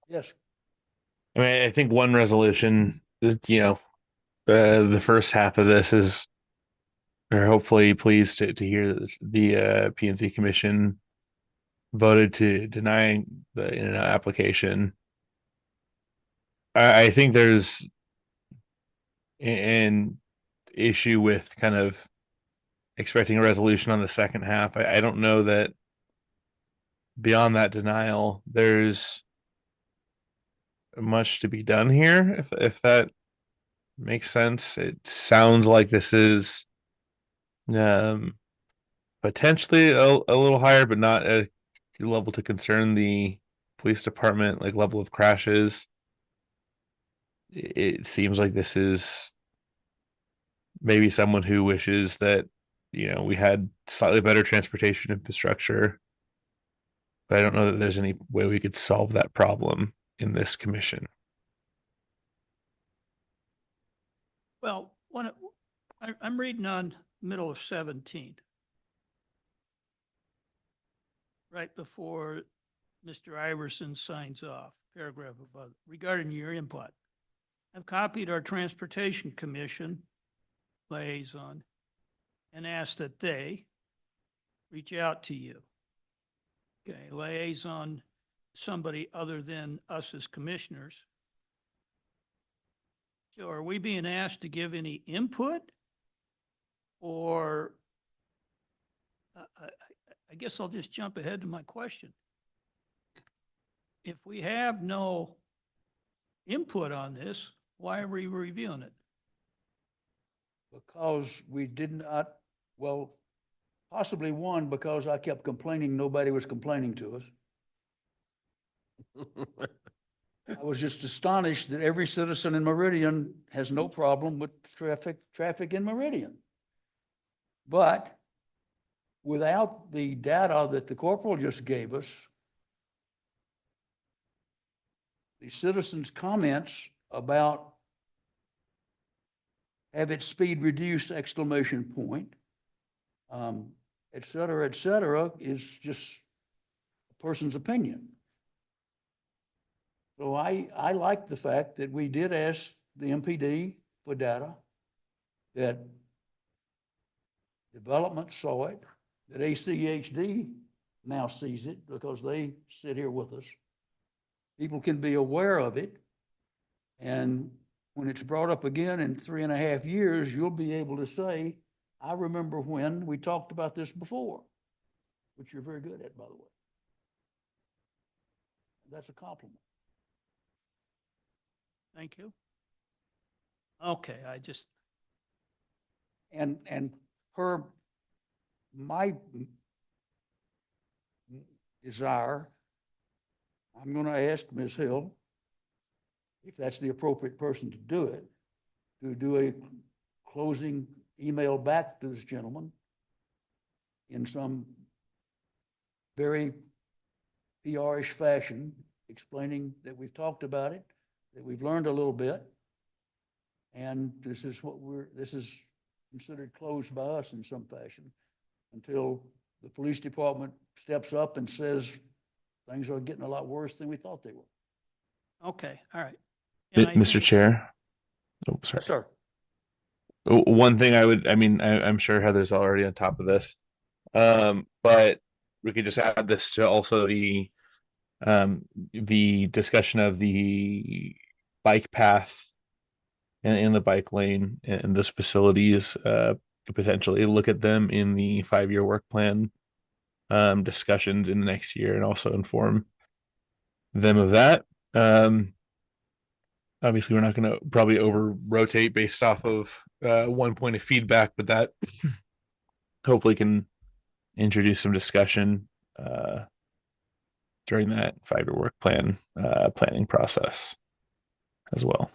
Yes, I mean, I think one resolution, the first half of this is, we're hopefully pleased to hear that the P&Z Commission voted to deny the in-and-out application. I think there's an issue with kind of expecting a resolution on the second half. I don't know that beyond that denial, there's much to be done here. If that makes sense, it sounds like this is potentially a little higher, but not a level to concern the police department, like level of crashes. It seems like this is maybe someone who wishes that we had slightly better transportation infrastructure, but I don't know that there's any way we could solve that problem in this commission. Well, I'm reading on middle of 17. Right before Mr. Iverson signs off, paragraph above, regarding your input. I've copied our Transportation Commission liaison and asked that they reach out to you. Okay, liaison, somebody other than us as commissioners. So are we being asked to give any input? Or I guess I'll just jump ahead to my question. If we have no input on this, why are we reviewing it? because we did not, well, possibly one, because I kept complaining, nobody was complaining to us. I was just astonished that every citizen in Meridian has no problem with traffic in Meridian. But without the data that the corporal just gave us, the citizens' comments about have its speed reduced, exclamation point, et cetera, is just a person's opinion. So I like the fact that we did ask the MPD for data, that development saw it, that ACHD now sees it because they sit here with us. People can be aware of it. And when it's brought up again in 3.5 years, you'll be able to say, I remember when we talked about this before, which you're very good at, by the way. That's a compliment. Thank you. Okay, I just, And per my desire, I'm going to ask Ms. Hill, if that's the appropriate person to do it, to do a closing email back to this gentleman in some very PR-ish fashion, explaining that we've talked about it, that we've learned a little bit, and this is considered closed by us in some fashion until the police department steps up and says things are getting a lot worse than we thought they were. okay, all right. And I Mr. think- Chair. Oh, sorry. Yes, sir. One thing I'm sure Heather's already on top of this. But we could just add this to also the discussion of the bike path and in the bike lane and those facilities, potentially look at them in the 5-year work plan discussions in the next year and also inform them of that. Obviously, we're not going to probably over rotate based off of one point of feedback, but that hopefully can introduce some discussion during that 5-year work plan planning process as well.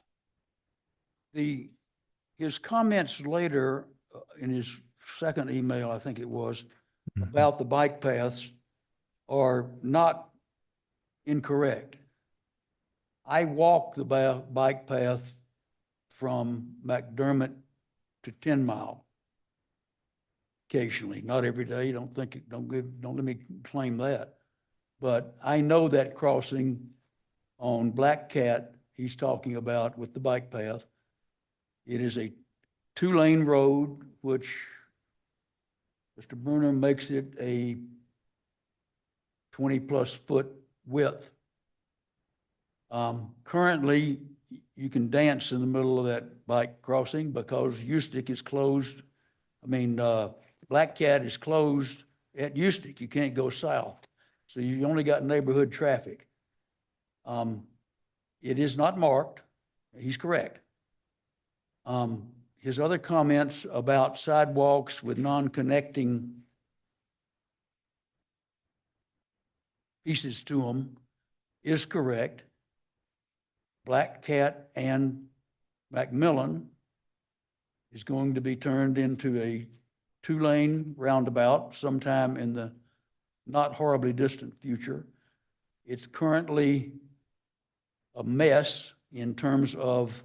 His comments later in his second email, I think it was, Mhm. about the bike paths are not incorrect. I walk the bike path from McDermott to 10 Mile occasionally, not every day. Don't let me claim that. But I know that crossing on Black Cat he's talking about with the bike path. It is a 2-lane road, which Mr. Bruner makes it a 20+ foot width. Currently, you can dance in the middle of that bike crossing because Ustick is closed. Black Cat is closed at Ustick. You can't go south. So you only got neighborhood traffic. It is not marked. He's correct. His other comments about sidewalks with non-connecting pieces to them is correct. Black Cat and Macmillan is going to be turned into a 2-lane roundabout sometime in the not horribly distant future. It's currently a mess in terms of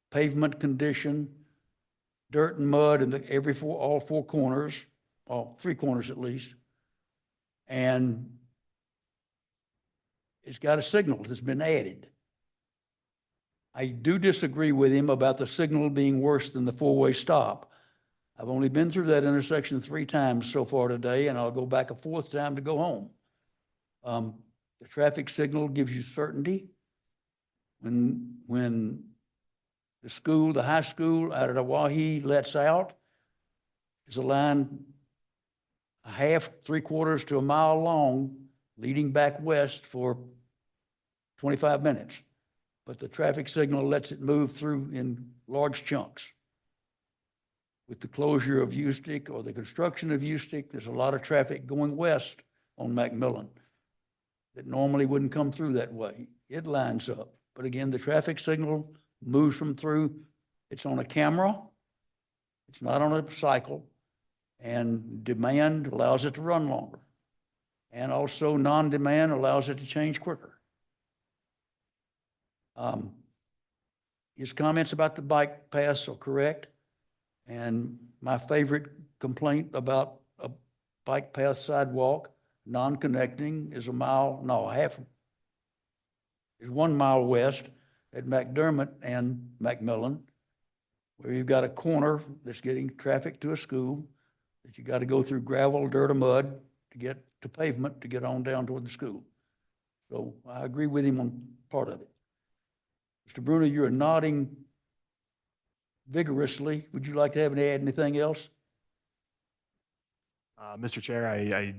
pavement condition, dirt and mud in all 4 corners, all 3 corners at least. And it's got a signal that's been added. I do disagree with him about the signal being worse than the 4-way stop. I've only been through that intersection 3 times so far today, and I'll go back a 4th time to go home. The traffic signal gives you certainty. When the high school out of the Wahi lets out, there's a line a half, 3/4 to a mile long leading back west for 25 minutes. But the traffic signal lets it move through in large chunks. With the closure of Ustick or the construction of Ustick, there's a lot of traffic going west on Macmillan that normally wouldn't come through that way. It lines up. But again, the traffic signal moves from through. It's on a camera. It's not on a cycle. And demand allows it to run longer. And also non-demand allows it to change quicker. His comments about the bike paths are correct. And my favorite complaint about a bike path sidewalk, non-connecting, is 1 mile west at McDermott and Macmillan, where you've got a corner that's getting traffic to a school that you got to go through gravel, dirt, or mud to get to pavement to get on down toward the school. So I agree with him on part of it. Mr. Bruner, you're nodding vigorously. Would you like to add anything else? Mr. Chair, I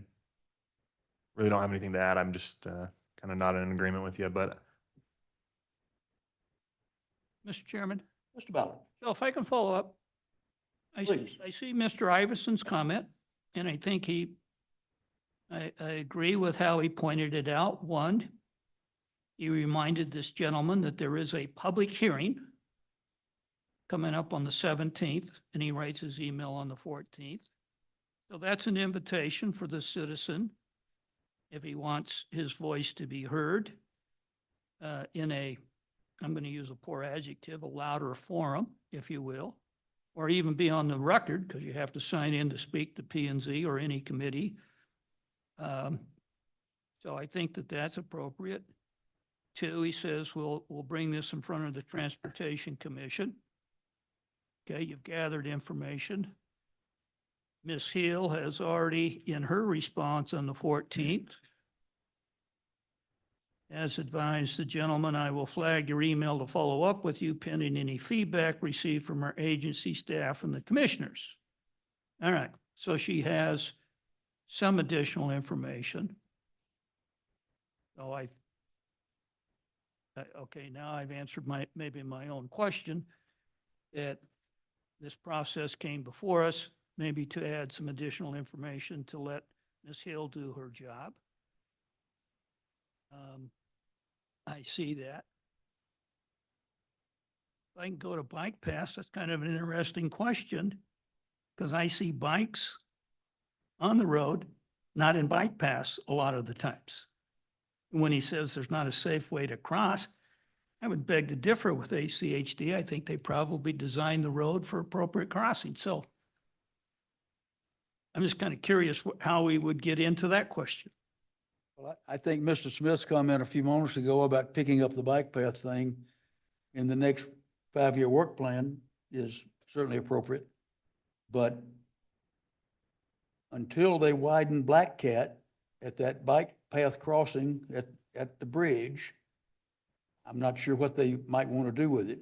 really don't have anything to add. I'm just kind of not in agreement with you, but. Mr. Chairman, Mr. Ballard. so if I can follow up. Please. I see Mr. Iverson's comment, and I think I agree with how he pointed it out. One, he reminded this gentleman that there is a public hearing coming up on the 17th, and he writes his email on the 14th. So that's an invitation for the citizen, if he wants his voice to be heard in a, I'm going to use a poor adjective, a louder forum, if you will, or even be on the record, because you have to sign in to speak to P&Z or any committee. So I think that that's appropriate. 2, he says, we'll bring this in front of the Transportation Commission. Okay, you've gathered information. Ms. Hill has already, in her response on the 14th, as advised the gentleman, I will flag your email to follow up with you pending any feedback received from our agency staff and the commissioners. All right, so she has some additional information. So okay, now I've answered maybe my own question, that this process came before us, maybe to add some additional information to let Ms. Hill do her job. I see that. If I can go to bike paths, that's kind of an interesting question. Because I see bikes on the road, not in bike paths a lot of the times. When he says there's not a safe way to cross, I would beg to differ with ACHD. I think they probably designed the road for appropriate crossing. So I'm just kind of curious how we would get into that question. Well, I think Mr. Smith's comment a few moments ago about picking up the bike path thing in the next 5-year work plan is certainly appropriate. But until they widen Black Cat at that bike path crossing at the bridge, I'm not sure what they might want to do with it.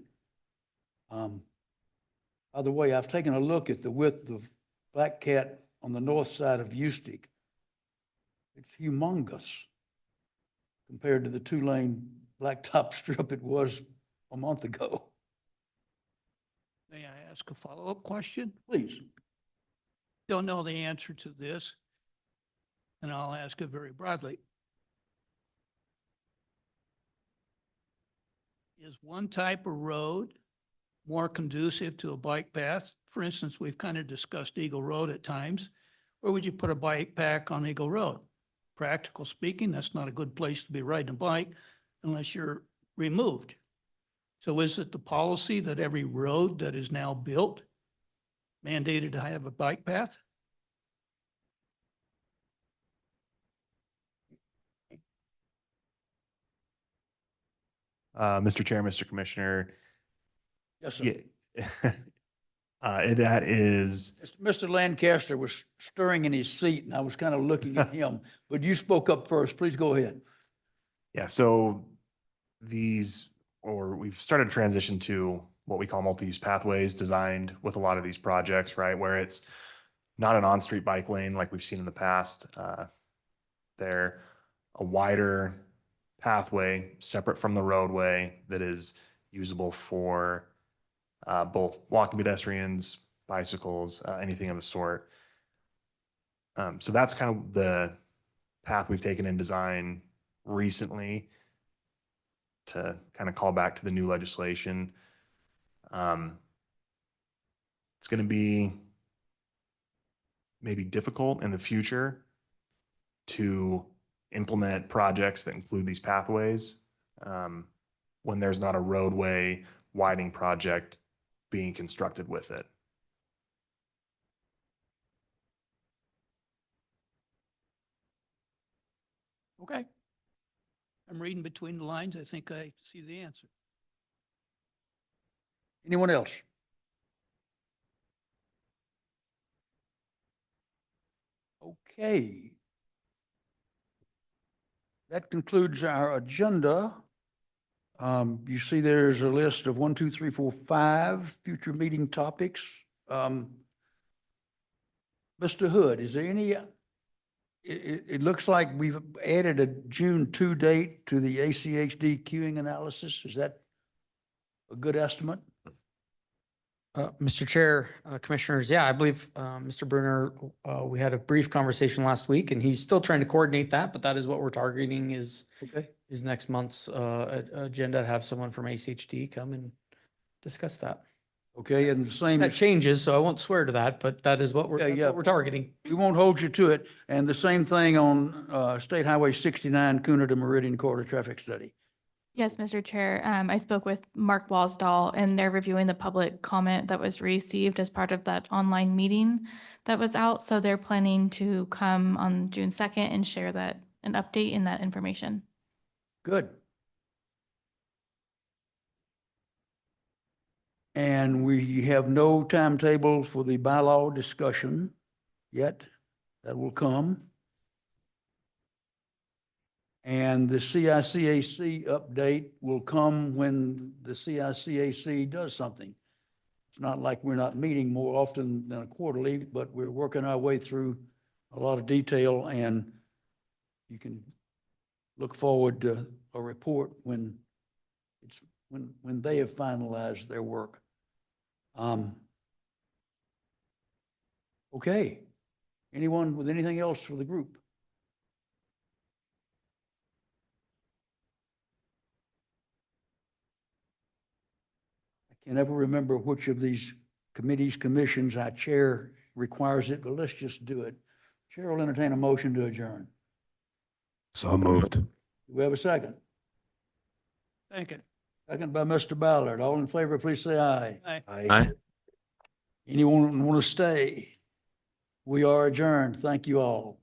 By the way, I've taken a look at the width of Black Cat on the north side of Eustic. It's humongous compared to the 2-lane blacktop strip it was a month ago. May I ask a follow-up question? Please. Don't know the answer to this, and I'll ask it very broadly. Is one type of road more conducive to a bike path? For instance, we've kind of discussed Eagle Road at times. Where would you put a bike path on Eagle Road? Practical speaking, that's not a good place to be riding a bike unless you're removed. So is it the policy that every road that is now built mandated to have a bike path? Mr. Chair, Mr. Commissioner, Yes, sir. yeah, that is, Mr. Lancaster was stirring in his seat and I was kind of looking at him, but you spoke up first. Please go ahead. yeah, so we've started to transition to what we call multi-use pathways designed with a lot of these projects, right? Where it's not an on-street bike lane like we've seen in the past. They're a wider pathway separate from the roadway that is usable for both walking pedestrians, bicycles, anything of the sort. So that's kind of the path we've taken in design recently to kind of call back to the new legislation. It's going to be maybe difficult in the future to implement projects that include these pathways when there's not a roadway widening project being constructed with it. Okay. I'm reading between the lines. I think I see the answer. Anyone else? Okay. That concludes our agenda. You see there's a list of 1, 2, 3, 4, 5 future meeting topics. Mr. Hood, is there any, it looks like we've added a June 2 date to the ACHD queuing analysis. Is that a good estimate? Mr. Chair, Commissioners, yeah, I believe Mr. Bruner, we had a brief conversation last week and he's still trying to coordinate that, but that is what we're targeting is next month's agenda to have someone from ACHD come and discuss that. Okay, and the same. That changes, so I won't swear to that, but that is what we're, that's what we're targeting. We won't hold you to it. And the same thing on State Highway 69, Cooner to Meridian Corridor Traffic Study. Yes, Mr. Chair. I spoke with Mark Wasdall and they're reviewing the public comment that was received as part of that online meeting that was out. So they're planning to come on June 2nd and share that, an update in that information. Good. And we have no timetable for the bylaw discussion yet. That will come. And the CICAC update will come when the CICAC does something. It's not like we're not meeting more often than a quarterly, but we're working our way through a lot of detail, and you can look forward to a report when they have finalized their work. Okay. Anyone with anything else for the group? I can never remember which of these committees, commissions I chair requires it, but let's just do it. Chair will entertain a motion to adjourn. So moved. Do we have a second? Second. Second by Mr. Ballard. All in favor, please say aye. Aye. Aye. Anyone want to stay? We are adjourned. Thank you all.